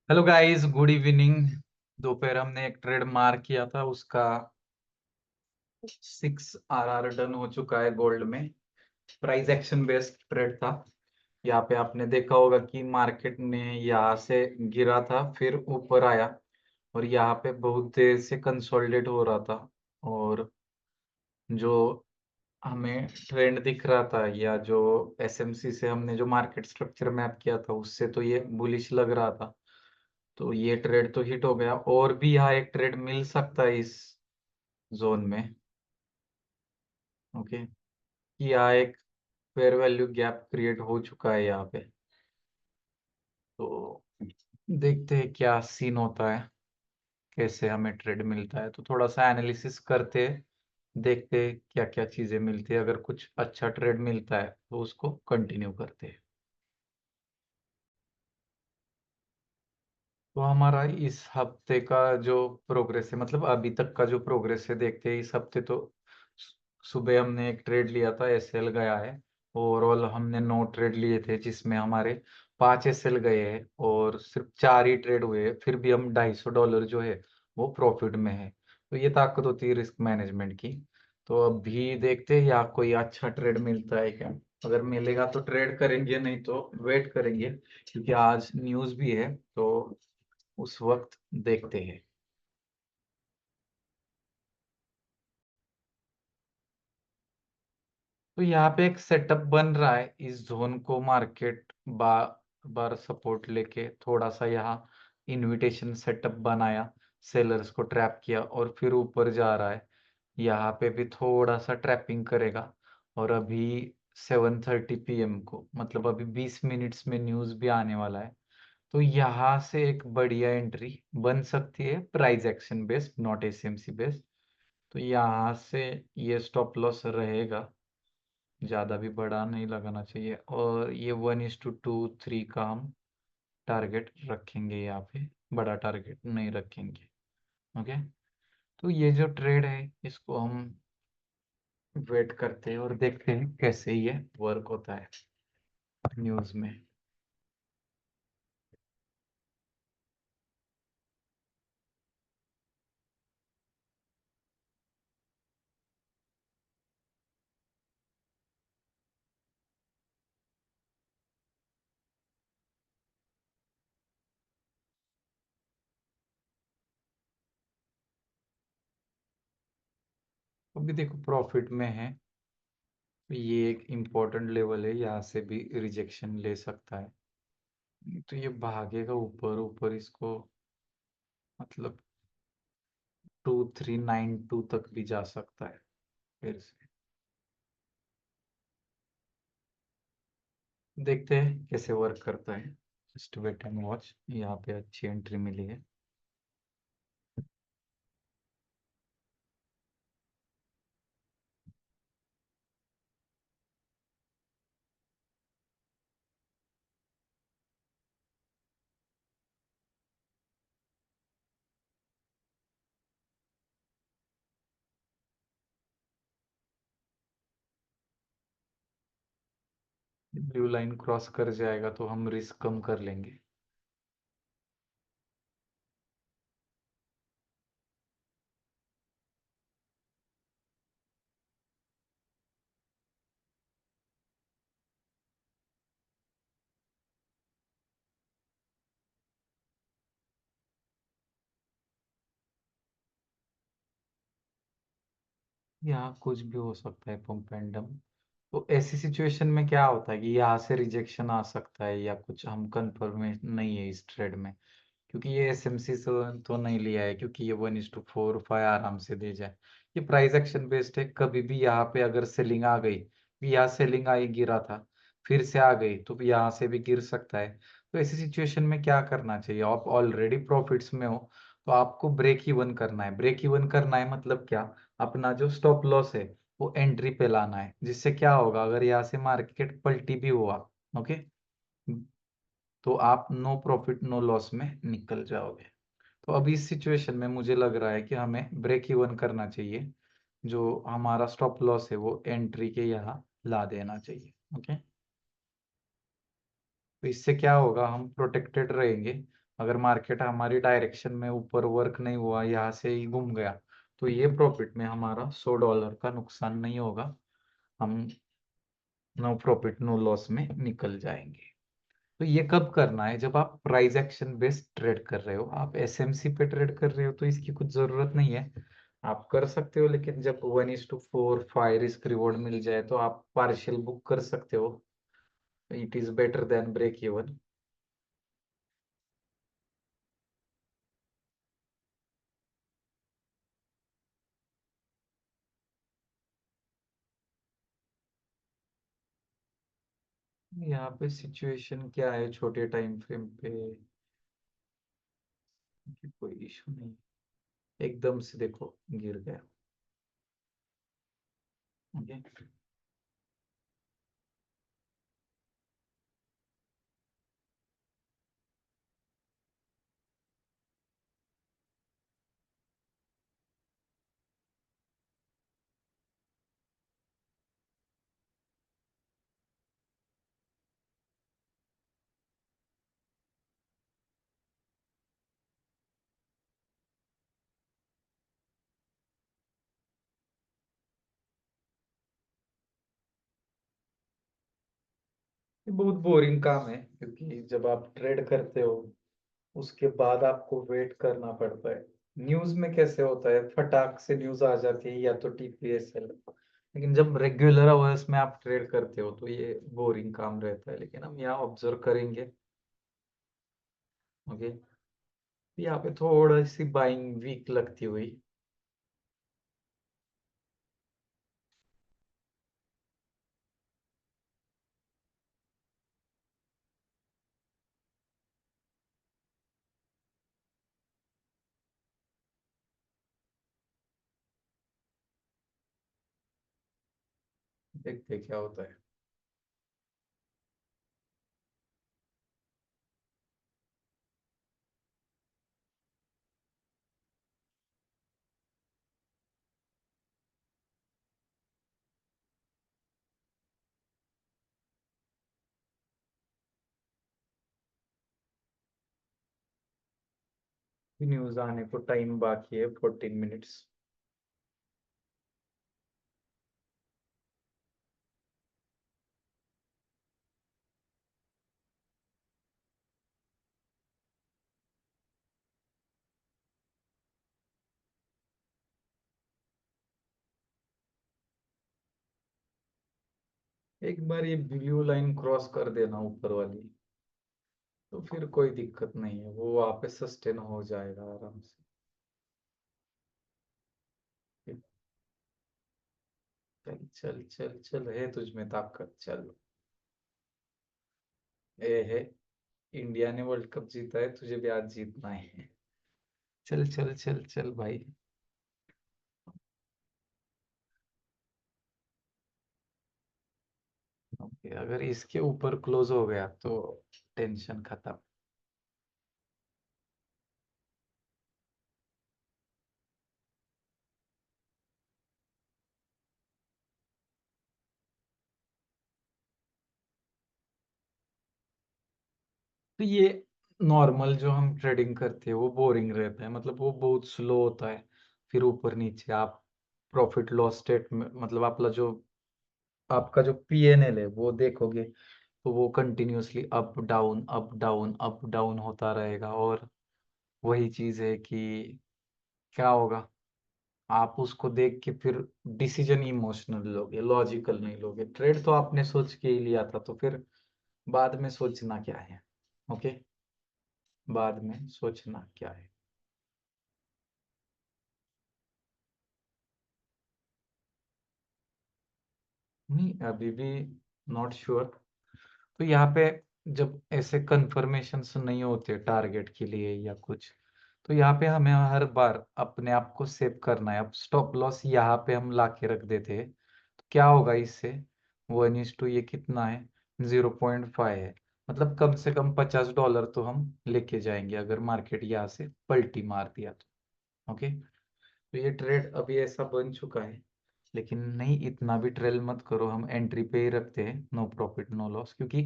Hello guys, good evening. दोपहर हमने एक ट्रेड मार किया था, उसका 6 RR डन हो चुका है गोल्ड में। प्राइस एक्शन बेस्ड ट्रेड था। यहाँ पे आपने देखा होगा कि मार्केट ने यहाँ से गिरा था, फिर ऊपर आया और यहाँ पे बहुत देर से कंसोलिडेट हो रहा था। और जो हमें ट्रेंड दिख रहा था या जो एसएमसी से हमने जो मार्केट स्ट्रक्चर मैप किया था, उससे तो ये बुलिश लग रहा था। तो ये ट्रेड तो हिट हो गया, और भी यहाँ एक ट्रेड मिल सकता है इस जोन में। ओके, यहाँ एक फेयर वैल्यू गैप क्रिएट हो चुका है यहाँ पे। तो देखते हैं क्या सीन होता है, कैसे हमें ट्रेड मिलता है। तो थोड़ा सा एनालिसिस करते हैं, देखते हैं क्या क्या चीजें मिलती है। अगर कुछ अच्छा ट्रेड मिलता है तो उसको कंटिन्यू करते हैं। तो हमारा इस हफ्ते का जो प्रोग्रेस है, मतलब अभी तक का जो प्रोग्रेस है, देखते हैं। इस हफ्ते तो सुबह हमने एक ट्रेड लिया था, एसएल गया है। ओवरऑल हमने 9 ट्रेड लिए थे, जिसमें हमारे 5 एसएल गए हैं और सिर्फ 4 ही ट्रेड हुए हैं। फिर भी हम $250 जो है वो प्रॉफिट में है। तो ये ताकत होती है रिस्क मैनेजमेंट की। तो अभी देखते हैं या कोई अच्छा ट्रेड मिलता है क्या। अगर मिलेगा तो ट्रेड करेंगे, नहीं तो वेट करेंगे, क्योंकि आज न्यूज़ भी है। तो उस वक्त देखते हैं। तो यहाँ पे एक सेटअप बन रहा है, इस जोन को मार्केट बार बार सपोर्ट लेके थोड़ा सा यहाँ इनविटेशन सेटअप बनाया, सेलर्स को ट्रैप किया और फिर ऊपर जा रहा है। यहाँ पे भी थोड़ा सा ट्रैपिंग करेगा। और अभी 7:30 PM को, मतलब अभी 20 मिनट्स में न्यूज़ भी आने वाला है। तो यहाँ से एक बढ़िया एंट्री बन सकती है, price action based, not SMC based. तो यहाँ से ये स्टॉप लॉस रहेगा, ज़्यादा भी बड़ा नहीं लगाना चाहिए। और ये 1:2 3 का हम टारगेट रखेंगे यहाँ पे, बड़ा टारगेट नहीं रखेंगे। ओके, तो ये जो ट्रेड है इसको हम वेट करते हैं और देखते हैं कैसे ये वर्क होता है न्यूज़ में। अभी देखो प्रॉफिट में है, ये एक इम्पोर्टेंट लेवल है, यहाँ से भी रिजेक्शन ले सकता है। तो ये भागेगा ऊपर ऊपर, इसको मतलब 2392 तक भी जा सकता है फिर से। देखते हैं कैसे वर्क करता है। Just wait and watch. यहाँ पे अच्छी एंट्री मिली है। ब्लू लाइन क्रॉस कर जाएगा तो हम रिस्क कम कर लेंगे। यहाँ कुछ भी हो सकता है, पंप एंड डंप। तो ऐसी सिचुएशन में क्या होता है कि यहाँ से रिजेक्शन आ सकता है या कुछ, हम कंफर्म नहीं है इस ट्रेड में। क्योंकि ये एसएमसी से तो नहीं लिया है, क्योंकि ये 1:4 5 आराम से दे जाए। ये प्राइस एक्शन बेस्ड है। कभी भी यहाँ पे अगर सेलिंग आ गई, यहाँ सेलिंग आई, गिरा था, फिर से आ गई तो यहाँ से भी गिर सकता है। तो ऐसी सिचुएशन में क्या करना चाहिए, आप ऑलरेडी प्रॉफिट्स में हो तो आपको ब्रेक इवन करना है। ब्रेक इवन करना है मतलब क्या, अपना जो स्टॉप लॉस है वो एंट्री पे लाना है। जिससे क्या होगा, अगर यहाँ से मार्केट पलटी भी हुआ, ओके, तो आप नो प्रॉफिट नो लॉस में निकल जाओगे। तो अभी इस सिचुएशन में मुझे लग रहा है कि हमें ब्रेक इवन करना चाहिए। जो हमारा स्टॉप लॉस है वो एंट्री के यहाँ ला देना चाहिए। ओके, तो इससे क्या होगा, हम प्रोटेक्टेड रहेंगे। अगर मार्केट हमारी डायरेक्शन में ऊपर वर्क नहीं हुआ, यहाँ से ही घूम गया, तो ये प्रॉफिट में हमारा $100 का नुकसान नहीं होगा। हम नो प्रॉफिट नो लॉस में निकल जाएंगे। तो ये कब करना है? जब आप प्राइस एक्शन बेस्ड ट्रेड कर रहे हो, आप एसएमसी पे ट्रेड कर रहे हो, तो इसकी कुछ जरूरत नहीं है। आप कर सकते हो, लेकिन जब 1:4 5 रिस्क रिवॉर्ड मिल जाए तो आप पार्शियल बुक कर सकते हो। It is better than break even. यहाँ पे सिचुएशन क्या है छोटे टाइम फ्रेम पे कि कोई इशू नहीं। एकदम से देखो गिर गया। ओके। ये बहुत बोरिंग काम है, क्योंकि जब आप ट्रेड करते हो उसके बाद आपको वेट करना पड़ता है। न्यूज में कैसे होता है, फटाक से न्यूज आ जाती है या तो टीपीएसएल। लेकिन जब रेगुलर आवर्स में आप ट्रेड करते हो तो ये बोरिंग काम रहता है, लेकिन हम यहाँ ऑब्जर्व करेंगे। ओके। यहाँ पे थोड़ा सी बाइंग वीक लगती हुई। देखते क्या होता है। न्यूज आने को टाइम बाकी है, 14 मिनट्स। एक बार ये ब्लू लाइन क्रॉस कर देना ऊपर वाली, तो फिर कोई दिक्कत नहीं है, वो वहां पे सस्टेन हो जाएगा आराम से। चल चल चल चल, है तुझ में ताकत, चल। ए है, इंडिया ने वर्ल्ड कप जीता है, तुझे भी आज जीतना है। चल चल चल चल भाई। ओके, अगर इसके ऊपर क्लोज हो गया तो टेंशन खत्म। तो ये नॉर्मल जो हम ट्रेडिंग करते हैं वो बोरिंग रहता है, मतलब वो बहुत स्लो होता है। फिर ऊपर नीचे आप प्रॉफिट लॉस स्टेट में, मतलब आपका जो पीएनएल है वो देखोगे, तो वो continuously up down up down up down होता रहेगा। और वही चीज है कि क्या होगा, आप उसको देख के फिर डिसीजन इमोशनल लोगे, लॉजिकल नहीं लोगे। ट्रेड तो आपने सोच के ही लिया था, तो फिर बाद में सोचना क्या है? ओके। बाद में सोचना क्या है? नहीं, अभी भी नॉट श्योर। तो यहाँ पे जब ऐसे कंफर्मेशंस नहीं होते टारगेट के लिए या कुछ, तो यहाँ पे हमें हर बार अपने आप को सेव करना है। अब स्टॉप लॉस यहाँ पे हम ला के रख देते हैं, तो क्या होगा इससे? 1:2 ये कितना है? 0.5 है। मतलब कम से कम $50 तो हम लेके जाएंगे अगर मार्केट यहाँ से पलटी मार दिया तो। ओके। तो ये ट्रेड अभी ऐसा बन चुका है, लेकिन नहीं, इतना भी ट्रेल मत करो। हम एंट्री पे ही रखते हैं, नो प्रॉफिट नो लॉस, क्योंकि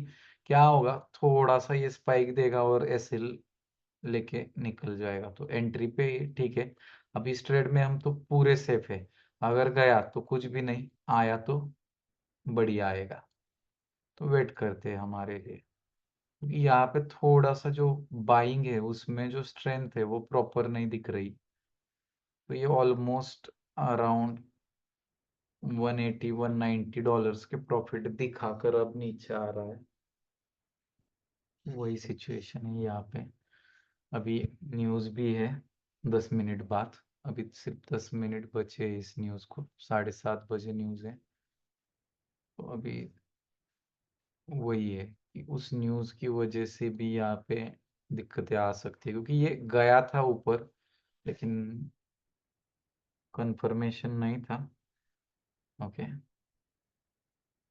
क्या होगा, थोड़ा सा ये स्पाइक देगा और एसएल लेके निकल जाएगा, तो एंट्री पे ठीक है। अब इस ट्रेड में हम तो पूरे सेफ है। अगर गया तो कुछ भी नहीं, आया तो बढ़िया आएगा। तो वेट करते हैं हमारे लिए, क्योंकि यहाँ पे थोड़ा सा जो बाइंग है उसमें जो स्ट्रेंथ है वो प्रॉपर नहीं दिख रही। तो ये ऑलमोस्ट अराउंड 180 $190 के प्रॉफिट दिखाकर अब नीचे आ रहा है। वही सिचुएशन है यहाँ पे। अभी न्यूज़ भी है 10 मिनट बाद। अभी सिर्फ 10 मिनट बचे हैं इस न्यूज़ को, 7:30 बजे न्यूज़ है। तो अभी वही है कि उस न्यूज़ की वजह से भी यहाँ पे दिक्कतें आ सकती है, क्योंकि ये गया था ऊपर लेकिन कंफर्मेशन नहीं था। ओके,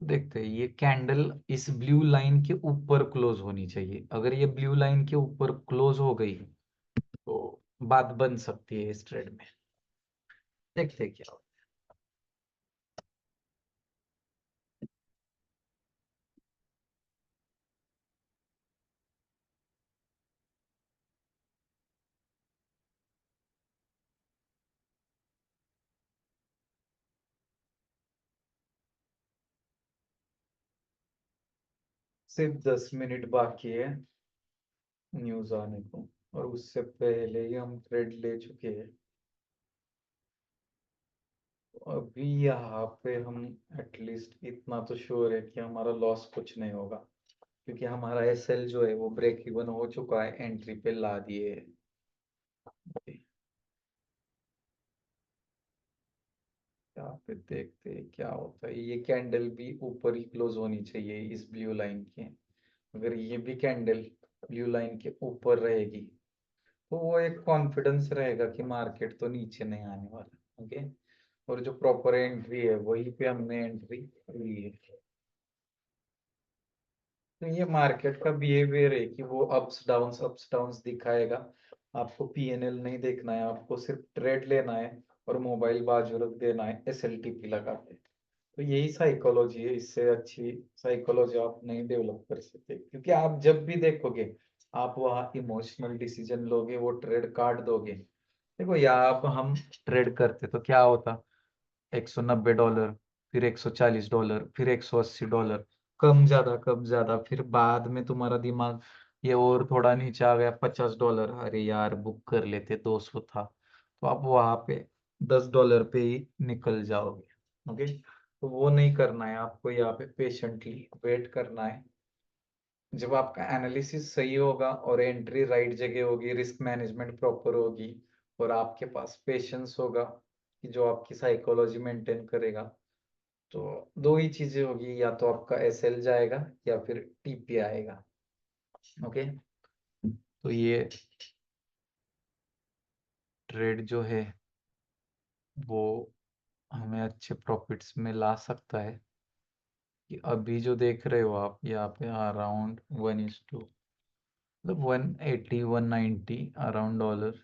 देखते हैं। ये कैंडल इस ब्लू लाइन के ऊपर क्लोज होनी चाहिए। अगर ये ब्लू लाइन के ऊपर क्लोज हो गई तो बात बन सकती है इस ट्रेड में। देखते हैं क्या होता है। सिर्फ 10 मिनट बाकी है न्यूज आने को, और उससे पहले ही हम ट्रेड ले चुके हैं। तो अभी यहाँ पे हम एटलीस्ट इतना तो श्योर है कि हमारा लॉस कुछ नहीं होगा, क्योंकि हमारा एसएल जो है वो ब्रेक इवन हो चुका है, एंट्री पे ला दिए है। यहाँ पे देखते हैं क्या होता है। ये कैंडल भी ऊपर ही क्लोज होनी चाहिए इस ब्लू लाइन के। अगर ये भी कैंडल ब्लू लाइन के ऊपर रहेगी तो वो एक कॉन्फिडेंस रहेगा कि मार्केट तो नीचे नहीं आने वाला। ओके, और जो प्रॉपर एंट्री है वहीं पे हमने एंट्री ली है। तो ये मार्केट का बिहेवियर है कि वो अप्स डाउन्स दिखाएगा। आपको पीएनएल नहीं देखना है, आपको सिर्फ ट्रेड लेना है और मोबाइल बाजू रख देना है एसएलटीपी लगा के। तो यही साइकोलॉजी है, इससे अच्छी साइकोलॉजी आप नहीं डेवलप कर सकते, क्योंकि आप जब भी देखोगे आप वहाँ इमोशनल डिसीजन लोगे, वो ट्रेड काट दोगे। देखो यहाँ अब हम ट्रेड करते तो क्या होता, $190, फिर $140, फिर $180, कम ज्यादा, फिर बाद में तुम्हारा दिमाग ये और थोड़ा नीचे आ गया $50, अरे यार बुक कर लेते, 200 था। तो आप वहां पे $10 पे ही निकल जाओगे। ओके, तो वो नहीं करना है आपको, यहाँ पे पेशेंटली वेट करना है। जब आपका एनालिसिस सही होगा और एंट्री राइट जगह होगी, रिस्क मैनेजमेंट प्रॉपर होगी, और आपके पास पेशेंस होगा कि जो आपकी साइकोलॉजी मेंटेन करेगा, तो दो ही चीजें होगी, या तो आपका एसएल जाएगा या फिर टीपी आएगा। ओके, तो ये ट्रेड जो है वो हमें अच्छे प्रॉफिट्स में ला सकता है। कि अभी जो देख रहे हो आप यहाँ पे अराउंड 1:2, मतलब 180 190 अराउंड डॉलर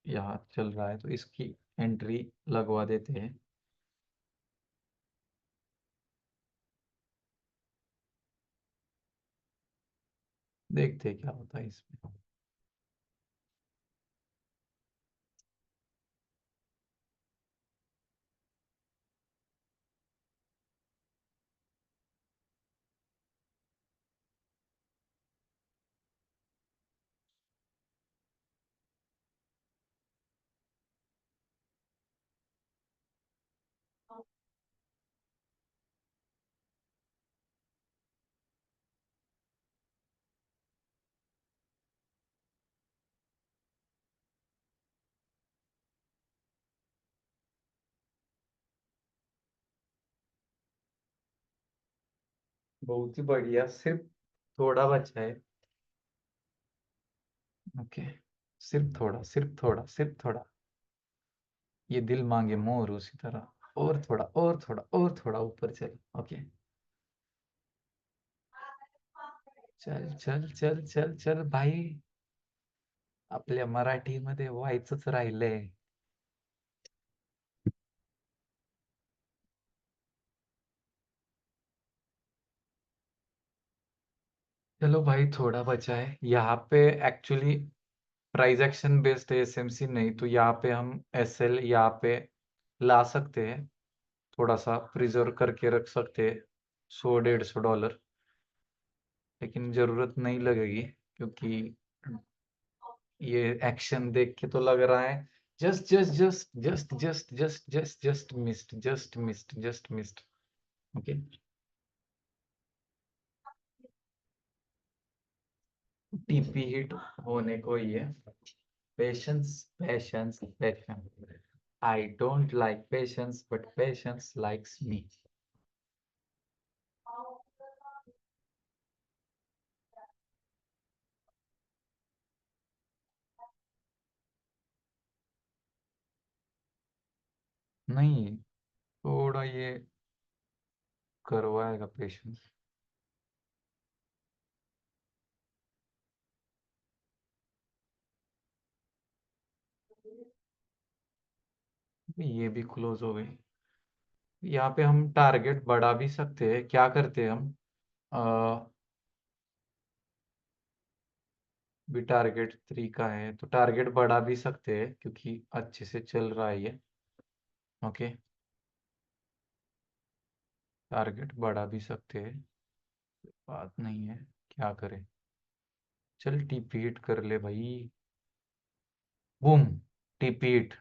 यहाँ चल रहा है, तो इसकी एंट्री लगवा देते हैं। देखते हैं क्या होता है इसमें। बहुत ही बढ़िया, सिर्फ थोड़ा बचा है। ओके, सिर्फ थोड़ा, सिर्फ थोड़ा, सिर्फ थोड़ा। ये दिल मांगे मोर उसी तरह, और थोड़ा और थोड़ा और थोड़ा ऊपर चल। ओके, चल चल चल चल चल भाई, आपल्या मराठीमध्ये व्हायचंच राहिलंय। चलो भाई, थोड़ा बचा है यहाँ पे actually. Price action based SMC नहीं तो यहाँ पे हम एसएल यहाँ पे ला सकते हैं, थोड़ा सा प्रिजर्व करके रख सकते हैं, $100-150, लेकिन जरूरत नहीं लगेगी क्योंकि ये एक्शन देख के तो लग रहा है just just just just just just just just missed. Okay, TP hit होने को ही है। Patience patience patience, I don't like patience but patience likes me. नहीं, थोड़ा ये करवाएगा पेशेंस। ये भी क्लोज हो गई। यहाँ पे हम टारगेट बढ़ा भी सकते हैं, क्या करते हैं हम भी टारगेट 3 का है तो टारगेट बढ़ा भी सकते हैं क्योंकि अच्छे से चल रहा है ये। ओके, टारगेट बढ़ा भी सकते हैं, बात नहीं है, क्या करें। चल टीपी हिट कर ले भाई, boom, TP hit,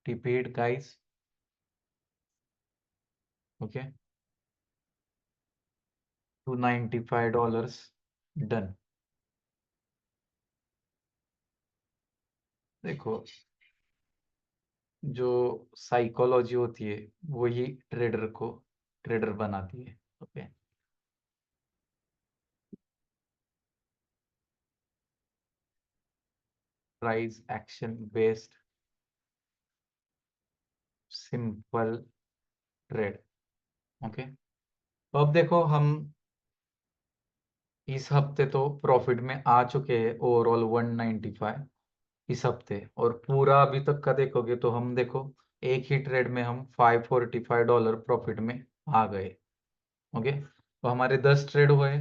TP hit guys. Okay, $295 done. देखो, जो साइकोलॉजी होती है वही ट्रेडर को ट्रेडर बनाती है। Okay, price action based simple trade. Okay, तो अब देखो हम इस हफ्ते तो प्रॉफिट में आ चुके हैं ओवरऑल 195 इस हफ्ते, और पूरा अभी तक का देखोगे तो हम देखो एक ही ट्रेड में हम $545 प्रॉफिट में आ गए। ओके, तो हमारे 10 ट्रेड हुए,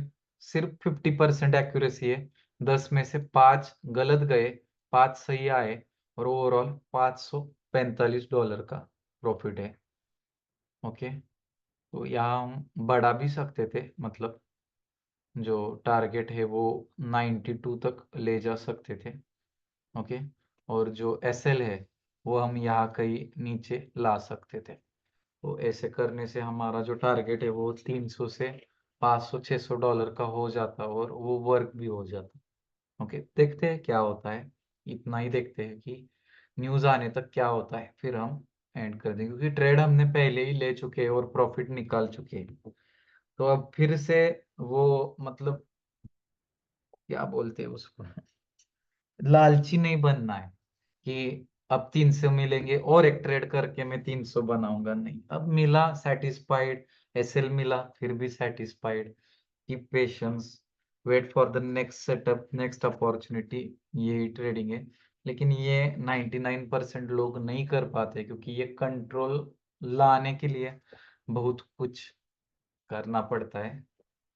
सिर्फ 50% एक्यूरेसी है, 10 में से 5 गलत गए, 5 सही आए, और ओवरऑल $545 का प्रॉफिट है। ओके, तो यहाँ हम बढ़ा भी सकते थे, मतलब जो टारगेट है वो 92 तक ले जा सकते थे। ओके, और जो एसएल है वो हम यहाँ कहीं नीचे ला सकते थे। तो ऐसे करने से हमारा जो टारगेट है वो 300 से 500-600 डॉलर का हो जाता और वो वर्क भी हो जाता। ओके, देखते हैं क्या होता है, इतना ही देखते हैं कि न्यूज़ आने तक क्या होता है, फिर हम एंड कर देंगे क्योंकि ट्रेड हमने पहले ही ले चुके हैं और प्रॉफिट निकाल चुके हैं। तो अब फिर से वो मतलब क्या बोलते हैं उसको, लालची नहीं बनना है कि अब 300 मिलेंगे और एक ट्रेड करके मैं 300 बनाऊंगा, नहीं, अब मिला सेटिस्फाइड, एसएल मिला फिर भी satisfied, keep patience, wait for the next setup, next opportunity, यही ट्रेडिंग है। लेकिन ये 99% लोग नहीं कर पाते क्योंकि ये कंट्रोल लाने के लिए बहुत कुछ करना पड़ता है।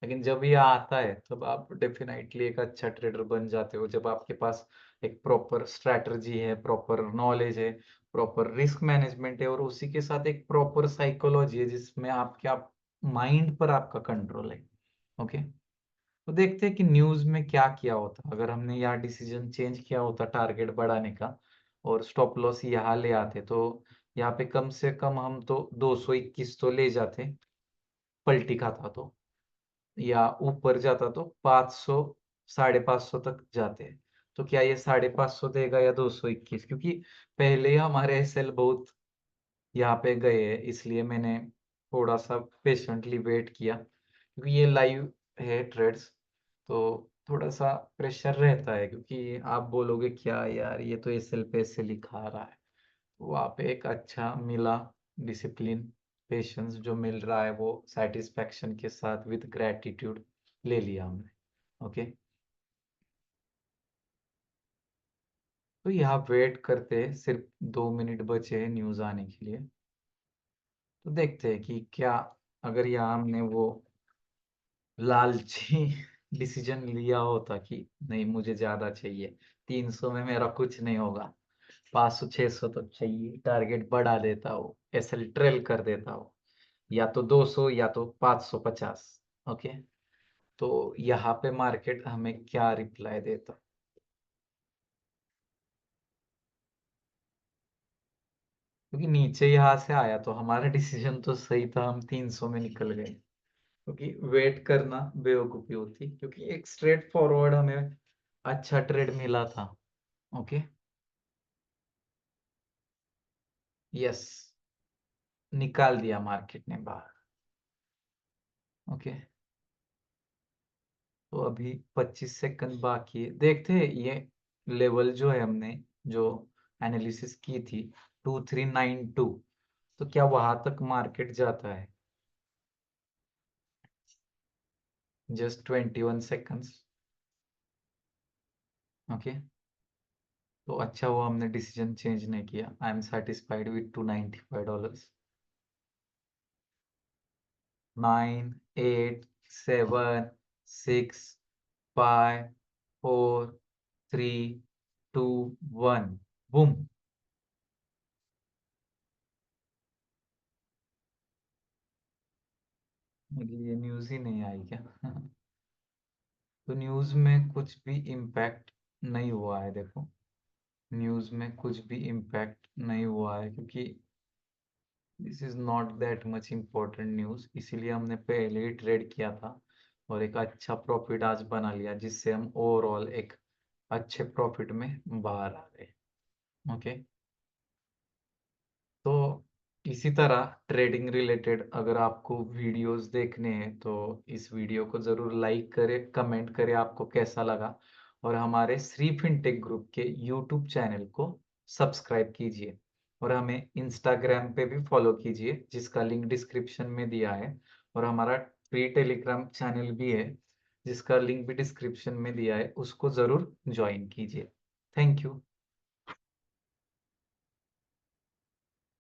लेकिन जब ये आता है तब आप डेफिनेटली एक अच्छा ट्रेडर बन जाते हो, जब आपके पास एक प्रॉपर स्ट्रैटेजी है, प्रॉपर नॉलेज है, प्रॉपर रिस्क मैनेजमेंट है, और उसी के साथ एक प्रॉपर साइकोलॉजी है जिसमें आपके आप माइंड पर आपका कंट्रोल है। ओके, तो देखते हैं कि न्यूज में क्या किया होता अगर हमने यहाँ डिसीजन चेंज किया होता टारगेट बढ़ाने का और स्टॉप लॉस यहाँ ले आते, तो यहाँ पे कम से कम हम तो 221 तो ले जाते, पलटी खाता तो, या ऊपर जाता तो 500 550 तक जाते हैं। तो क्या ये 550 देगा या 221, क्योंकि पहले ही हमारे एसएल बहुत यहाँ पे गए हैं, इसलिए मैंने थोड़ा सा पेशेंटली वेट किया क्योंकि ये लाइव है ट्रेड्स, तो थोड़ा सा प्रेशर रहता है क्योंकि आप बोलोगे क्या यार ये तो एसएल पे ऐसे लिखा रहा है। वहाँ पे एक अच्छा मिला डिसिप्लिन, पेशेंस जो मिल रहा है वो सेटिस्फेक्शन के साथ विद ग्रेटिट्यूड ले लिया हमने। ओके, तो यहाँ वेट करते हैं, सिर्फ 2 मिनट बचे हैं न्यूज़ आने के लिए, तो देखते हैं कि क्या, अगर यहाँ हमने वो लालची डिसीजन लिया होता कि नहीं मुझे ज्यादा चाहिए, 300 में मेरा कुछ नहीं होगा, 500 600 तो चाहिए, टारगेट बढ़ा देता हो, एसएल ट्रेल कर देता हो, या तो 200 या तो 550। ओके, तो यहाँ पे मार्केट हमें क्या रिप्लाई देता? क्योंकि नीचे यहाँ से आया तो हमारा डिसीजन तो सही था, हम 300 में निकल गए। क्योंकि वेट करना बेवकूफी होती, क्योंकि एक स्ट्रेट फॉरवर्ड हमें अच्छा ट्रेड मिला था। ओके, यस, निकाल दिया मार्केट ने बाहर। ओके, तो अभी 25 सेकंड बाकी है, देखते हैं ये लेवल जो है हमने जो एनालिसिस की थी 2392, तो क्या वहां तक मार्केट जाता है? Just 21 seconds. ओके, तो अच्छा हुआ हमने डिसीजन चेंज नहीं किया। I am satisfied with $295। 9 8 7 6 5 4 3 2 1, boom. मुझे ये न्यूज़ ही नहीं आई क्या? तो न्यूज़ में कुछ भी इम्पैक्ट नहीं हुआ है, देखो, न्यूज़ में कुछ भी इम्पैक्ट नहीं हुआ है, क्योंकि this is not that much important news, इसीलिए हमने पहले ही ट्रेड किया था और एक अच्छा प्रॉफिट आज बना लिया, जिससे हम ओवरऑल एक अच्छे प्रॉफिट में बाहर आ गए। ओके, तो इसी तरह ट्रेडिंग रिलेटेड अगर आपको वीडियोस देखने हैं तो इस वीडियो को ज़रूर लाइक करें, कमेंट करें आपको कैसा लगा, और हमारे श्री फिनटेक ग्रुप के यूट्यूब चैनल को सब्सक्राइब कीजिए, और हमें इंस्टाग्राम पे भी फॉलो कीजिए जिसका लिंक डिस्क्रिप्शन में दिया है, और हमारा फ्री टेलीग्राम चैनल भी है जिसका लिंक भी डिस्क्रिप्शन में दिया है, उसको ज़रूर ज्वाइन कीजिए। Thank you.